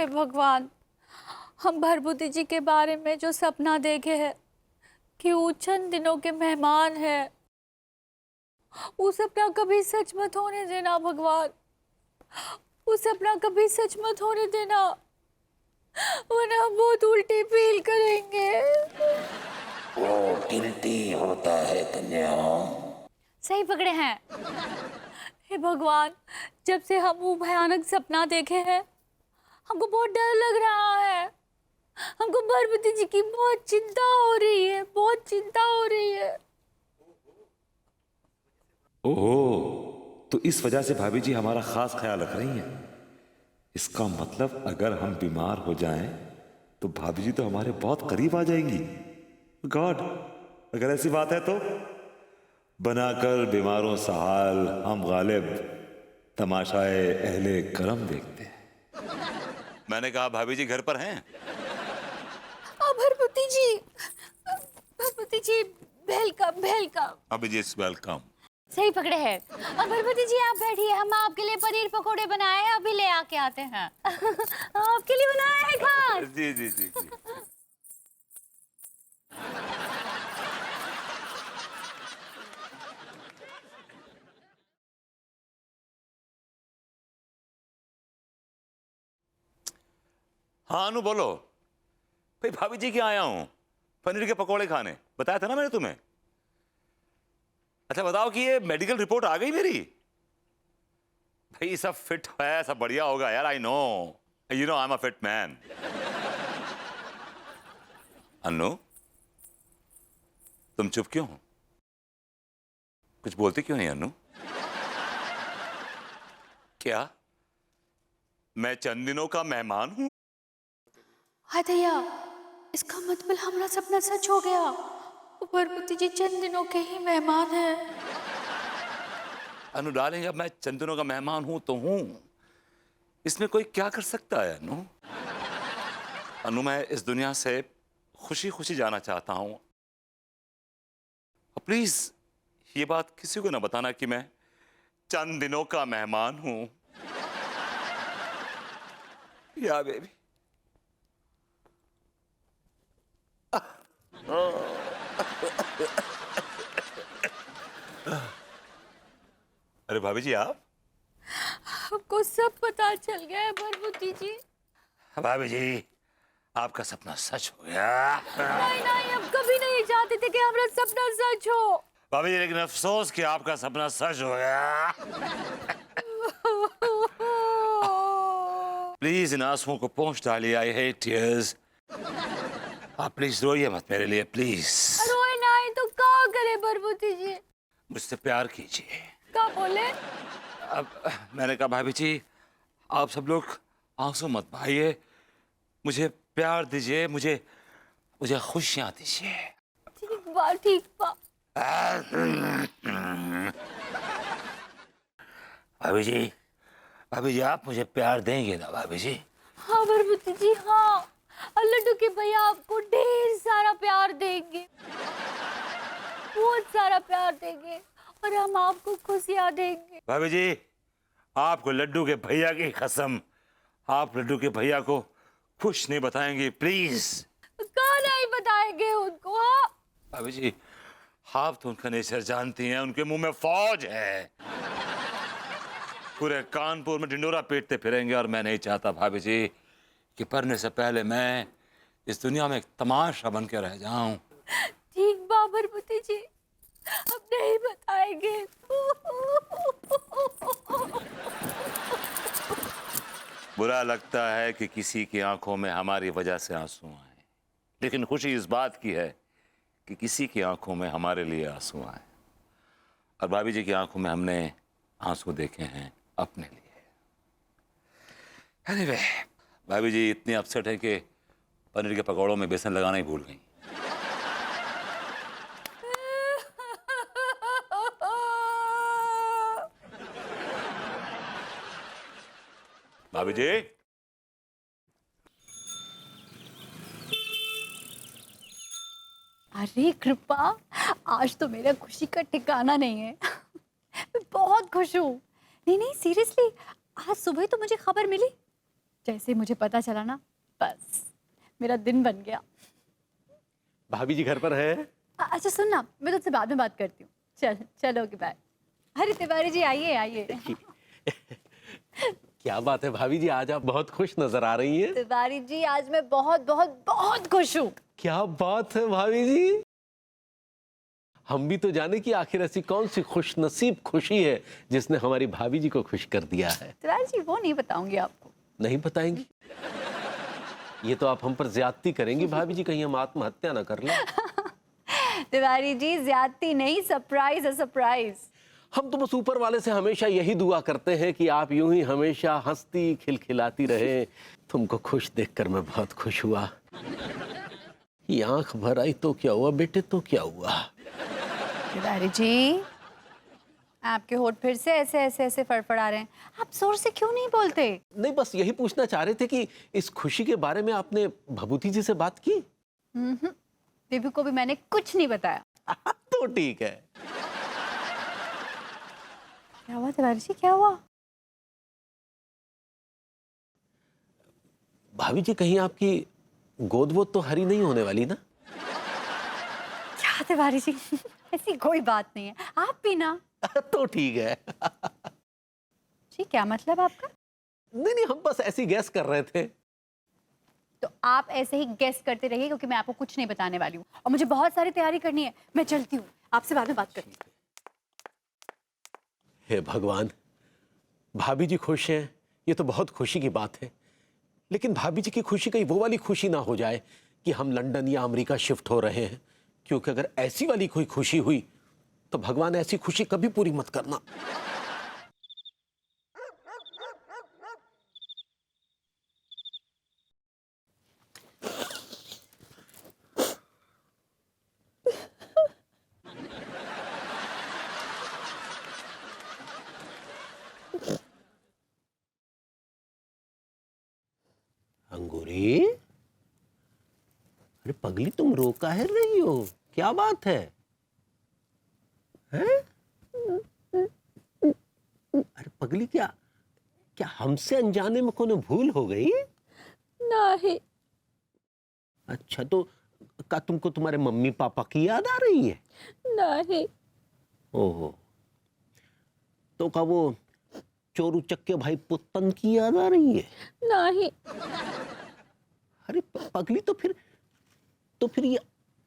हे भगवान, हम भरभूति जी के बारे में जो सपना देखे हैं कि वो चंद दिनों के मेहमान है, वो सपना कभी सच मत होने देना भगवान। वो सपना कभी सच मत होने देना, वरना हम बहुत उल्टी फील करेंगे। वो गिल्टी होता है कन्या। सही पकड़े हैं। हे भगवान, जब से हम वो भयानक सपना देखे हैं, हमको बहुत डर लग रहा है। हमको भरभूति जी की बहुत चिंता हो रही है, बहुत चिंता हो रही है। ओहो, तो इस वजह से भाभी जी हमारा खास ख्याल रख रही हैं। इसका मतलब अगर हम बीमार हो जाएं तो भाभी जी तो हमारे बहुत करीब आ जाएंगी। गॉड, अगर ऐसी बात है तो बनाकर बीमारों सा हाल हम गालिब तमाशाए अहले करम देखते हैं। मैंने कहा भाभी जी घर पर हैं? भरभूति जी, भरभूति जी, वेलकम वेलकम। भाभी जी इज वेलकम। सही पकड़े हैं। अब भरभूति जी आप बैठिए, हम आपके लिए पनीर पकोड़े बनाए हैं, अभी ले आके आते हैं। आपके लिए बनाया है खास। जी जी जी जी। हाँ अनु बोलो। भाई भाभी जी क्या आया हूं पनीर के पकोड़े खाने, बताया था ना मैंने तुम्हें। अच्छा बताओ कि ये मेडिकल रिपोर्ट आ गई मेरी? भाई सब फिट है, सब बढ़िया होगा यार। I know, you know I am a fit man. Anu तुम चुप क्यों हो? कुछ बोलती क्यों नहीं अनु? क्या मैं चंद दिनों का मेहमान हूं? हाय भैया, इसका मतलब हमारा सपना सच हो गया। भरभूति जी चंद दिनों के ही मेहमान हैं। अनु डालेंगे, अब मैं चंद दिनों का मेहमान हूं तो हूं, इसमें कोई क्या कर सकता है अनु? अनु मैं इस दुनिया से खुशी खुशी जाना चाहता हूं। प्लीज ये बात किसी को ना बताना कि मैं चंद दिनों का मेहमान हूं। या बेबी। अरे भाभी जी आप? हमको सब पता चल गया है भरभूति जी। भाभी जी आपका सपना सच हो गया। नहीं नहीं, हम कभी नहीं चाहते थे कि हमारा सपना सच हो। भाभी जी लेकिन अफसोस कि आपका सपना सच हो गया। प्लीज इन आंसुओं को पोंछ डालिए। I hate tears. आप प्लीज रोइए मत मेरे लिए, प्लीज। रोए नहीं तो क्या करे भरभूति जी? मुझसे प्यार कीजिए। क्या बोले? अब मैंने कहा भाभी जी आप सब लोग आंसू मत बहाइए, मुझे प्यार दीजिए, मुझे मुझे खुशियां दीजिए। ठीक बा, ठीक बा। भाभी जी आप मुझे प्यार देंगे ना भाभी जी? हाँ भरभूति जी हाँ, और लड्डू के भैया आपको ढेर सारा प्यार देंगे, बहुत सारा प्यार देंगे, और हम आपको खुशियाँ देंगे। भाभी जी आपको लड्डू के भैया की कसम, आप लड्डू के भैया को खुश नहीं बताएंगे प्लीज? कहाँ नहीं बताएंगे उनको? हाँ भाभी जी आप तो उनका नेचर जानती हैं, उनके मुंह में फौज है, पूरे कानपुर में ढिंडोरा पीटते फिरेंगे। और मैं नहीं चाहता भाभी जी कि मरने से पहले मैं इस दुनिया में एक तमाशा बन के रह जाऊं। ठीक बा भरभूति जी, हम नहीं बताएंगे। बुरा लगता है कि किसी की आंखों में हमारी वजह से आंसू आए, लेकिन खुशी इस बात की है कि किसी की आंखों में हमारे लिए आंसू आए। और भाभी जी की आंखों में हमने आंसू देखे हैं अपने लिए। एनीवे, भाभी जी इतनी अपसेट है कि पनीर के पकौड़ों में बेसन लगाना ही भूल गई। भाभी जी अरे कृपा, आज तो मेरा खुशी का ठिकाना नहीं है। मैं बहुत खुश हूँ। नहीं नहीं सीरियसली, आज सुबह तो मुझे खबर मिली जैसे ही मुझे पता चला ना, बस मेरा दिन बन गया। भाभी जी घर पर है? अच्छा सुन ना, मैं तुझसे बाद में बात करती हूँ। चलो ओके बाय। अरे तिवारी जी आइए आइए। क्या बात है भाभी जी, आज आप बहुत खुश नजर आ रही हैं। तिवारी जी आज मैं बहुत बहुत बहुत खुश हूँ। क्या बात है भाभी जी, हम भी तो जाने कि आखिर ऐसी कौन सी खुश नसीब खुशी है जिसने हमारी भाभी जी को खुश कर दिया है। तिवारी जी वो नहीं बताऊंगी आपको। नहीं बताएंगी? ये तो आप हम पर ज्यादती करेंगी भाभी जी, कहीं हम आत्महत्या ना कर लें। तिवारी जी ज्यादती नहीं, सरप्राइज है सरप्राइज। हम तो बस ऊपर वाले से हमेशा यही दुआ करते हैं कि आप यूं ही हमेशा हंसती खिलखिलाती रहे। तुमको खुश देखकर मैं बहुत खुश हुआ। ये आंख भर आई तो क्या हुआ बेटे, तो क्या हुआ? तिवारी जी आपके होठ फिर से ऐसे ऐसे ऐसे फड़फड़ा रहे हैं, आप जोर से क्यों नहीं बोलते? नहीं, बस यही पूछना चाह रहे थे कि इस खुशी के बारे में आपने भभूति जी से बात की? बेबी को भी मैंने कुछ नहीं बताया। तो ठीक है। क्या हुआ तिवारी जी, क्या हुआ? भाभी जी कहीं आपकी गोद वोद तो हरी नहीं होने वाली ना? क्या तिवारी जी ऐसी कोई बात नहीं है, आप भी ना। तो ठीक है। जी क्या मतलब आपका? नहीं नहीं, हम बस ऐसी गैस कर रहे थे। तो आप ऐसे ही गेस करते रहिए क्योंकि मैं आपको कुछ नहीं बताने वाली हूँ और मुझे बहुत सारी तैयारी करनी है। मैं चलती हूँ, आपसे बाद में बात करती हूँ। हे भगवान, भाभी जी खुश हैं, ये तो बहुत खुशी की बात है। लेकिन भाभी जी की खुशी कहीं वो वाली खुशी ना हो जाए कि हम लंदन या अमेरिका शिफ्ट हो रहे हैं, क्योंकि अगर ऐसी वाली कोई खुशी हुई तो भगवान ऐसी खुशी कभी पूरी मत करना। अंगूरी, अरे पगली तुम रो काहे रही हो, क्या बात है? हैं? अरे पगली, क्या क्या हमसे अनजाने में कोनो भूल हो गई? नहीं। अच्छा, तो क्या तुमको तुम्हारे मम्मी पापा की याद आ रही है? नहीं। ओहो, तो क्या वो चोरू चक्के भाई पुत्तन की याद आ रही है? नहीं। अरे पगली, तो फिर ये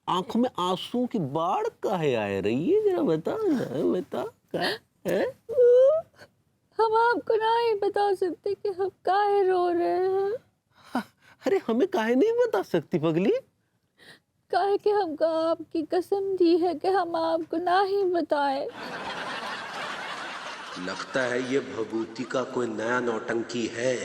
आंखों में आंसू की बाढ़ काहे आ रही है, जरा बता ना, बता क्या है? हम आपको नहीं बता सकते कि हम काहे रो रहे हैं। अरे हमें काहे नहीं बता सकती पगली? काहे कि हमको आपकी कसम दी है कि हम आपको नहीं बताए। लगता है ये भभूति का कोई नया नौटंकी है।